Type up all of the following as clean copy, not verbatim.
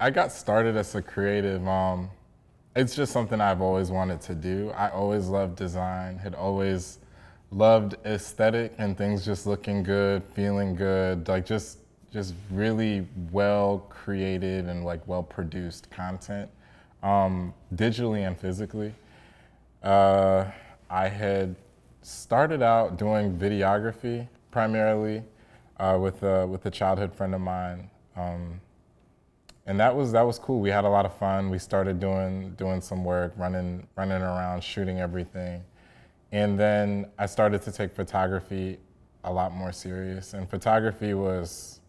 I got started as a creative. It's just something I've always wanted to do. I always loved design, had always loved aesthetic and things just looking good, feeling good, like just really well created and like well produced content, digitally and physically. I had started out doing videography primarily with a childhood friend of mine. And that was cool. We had a lot of fun. We started doing some work, running around, shooting everything. And then I started to take photography a lot more serious. And photography was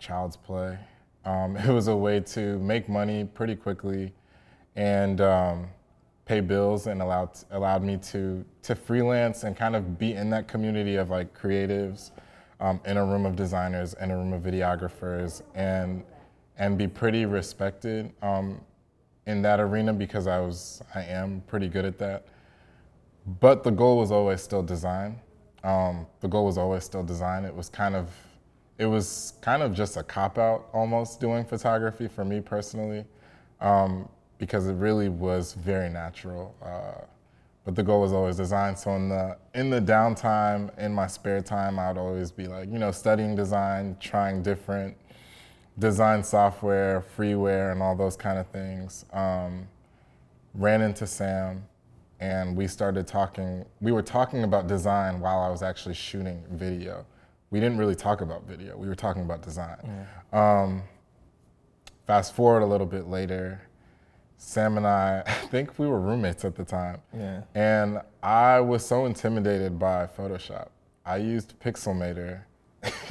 child's play. It was a way to make money pretty quickly and pay bills, and allowed me to freelance and kind of be in that community of like creatives, in a room of designers, in a room of videographers, and be pretty respected in that arena because I am pretty good at that. But the goal was always still design. The goal was always still design. It was kind of just a cop-out almost doing photography for me personally, because it really was very natural. But the goal was always design. So in the downtime, in my spare time, I would always be like, studying design, trying different design software, freeware, and all those kind of things. Ran into Sam, and we started talking. We were talking about design while I was actually shooting video. We didn't really talk about video. We were talking about design. Yeah. Fast forward a little bit later, Sam and I think we were roommates at the time. Yeah. And I was so intimidated by Photoshop. I used Pixelmator.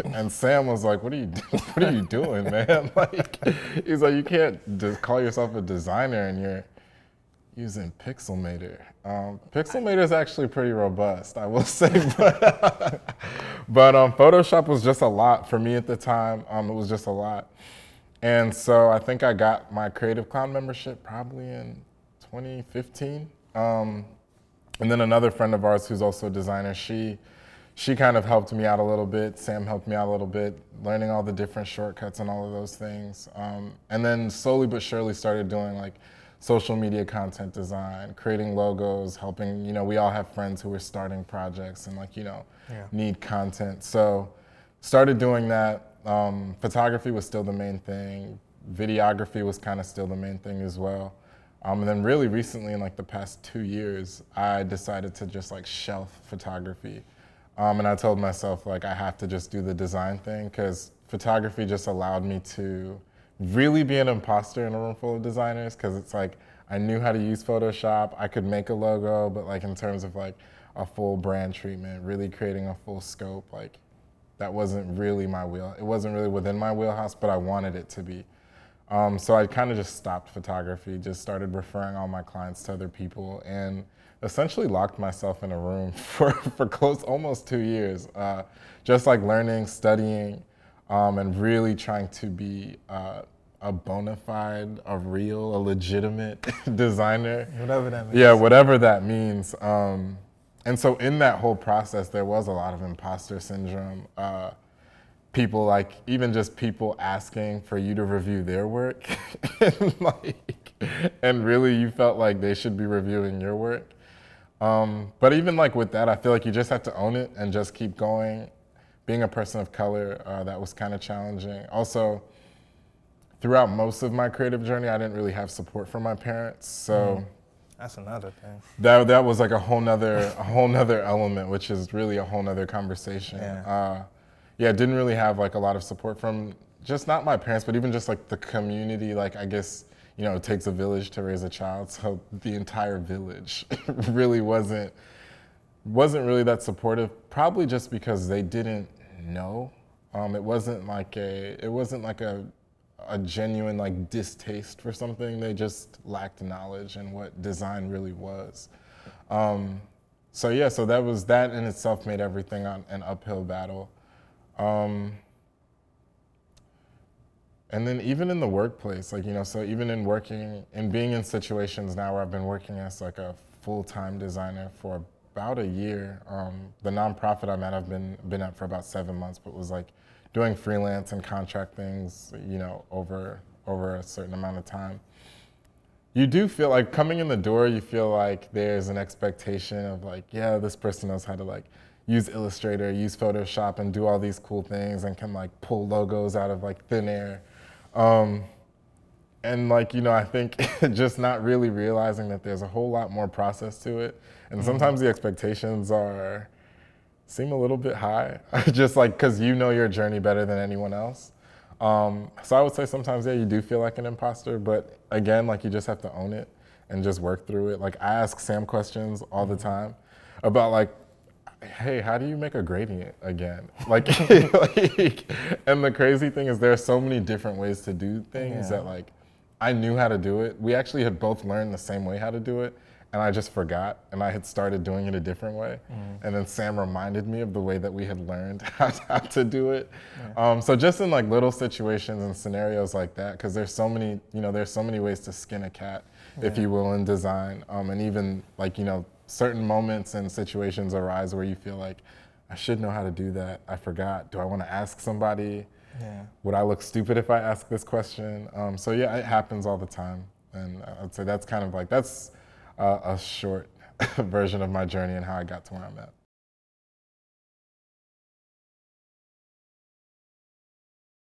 And Sam was like, what are you doing, man? Like, he's like, you can't just call yourself a designer and you're using Pixelmator. Pixelmator is actually pretty robust, I will say, but Photoshop was just a lot for me at the time. It was just a lot. And so I think I got my Creative Clown membership probably in 2015. And then another friend of ours who's also a designer, she kind of helped me out a little bit. Sam helped me out a little bit, learning all the different shortcuts and all of those things. And then slowly but surely started doing like social media content design, creating logos, helping, we all have friends who are starting projects and like, need content. So started doing that. Photography was still the main thing. Videography was kind of still the main thing as well. And then really recently, in like the past 2 years, I decided to just like shelf photography. And I told myself like I have to just do the design thing, because photography just allowed me to really be an imposter in a room full of designers, because it's like I knew how to use Photoshop. I could make a logo, but like in terms of like a full brand treatment, really creating a full scope, like that wasn't really my wheel. It wasn't really within my wheelhouse, but I wanted it to be. So I kind of just stopped photography, just started referring all my clients to other people, and essentially locked myself in a room for almost 2 years, just like learning, studying, and really trying to be a bona fide, a real, a legitimate designer. Whatever that means. Yeah, whatever that means. And so in that whole process, there was a lot of imposter syndrome. People like, even just people asking for you to review their work, and really you felt like they should be reviewing your work. But even like with that, I feel like you just have to own it and just keep going. Being a person of color, that was kind of challenging. Also, throughout most of my creative journey, I didn't really have support from my parents, so. That's another thing. That was like a whole nother element, which is really a whole nother conversation. Yeah, didn't really have like a lot of support from just not my parents, but even just like the community. Like, I guess, it takes a village to raise a child, so the entire village really wasn't really that supportive, probably just because they didn't know. It wasn't like a genuine like distaste for something. They just lacked knowledge in what design really was. So that in itself made everything an uphill battle. And then even in the workplace, like, so even in working and being in situations now where I've been working as like a full-time designer for about a year. The nonprofit I'm at, I've been at for about 7 months, but was like doing freelance and contract things, over over a certain amount of time, you do feel like coming in the door, you feel like there's an expectation of like, yeah, this person knows how to like use Illustrator, use Photoshop, and do all these cool things, and can like pull logos out of like thin air. And like, you know, I think just not really realizing that there's a whole lot more process to it. And sometimes the expectations seem a little bit high, just like, cause you know your journey better than anyone else. So I would say sometimes, yeah, you do feel like an imposter, but again, like you just have to own it and just work through it. Like I ask Sam questions all the time about like, hey, how do you make a gradient again? Like, and the crazy thing is there are so many different ways to do things that like, I knew how to do it. We actually had both learned the same way how to do it, and I just forgot, and I had started doing it a different way. And then Sam reminded me of the way that we had learned how to do it. So just in like little situations and scenarios like that, because there's so many, you know, there's so many ways to skin a cat, if you will, in design. And even like, you know, certain moments and situations arise where you feel like, I should know how to do that. I forgot. Do I want to ask somebody? Would I look stupid if I ask this question? So yeah, it happens all the time. And I'd say that's kind of like, that's a short version of my journey and how I got to where I'm at.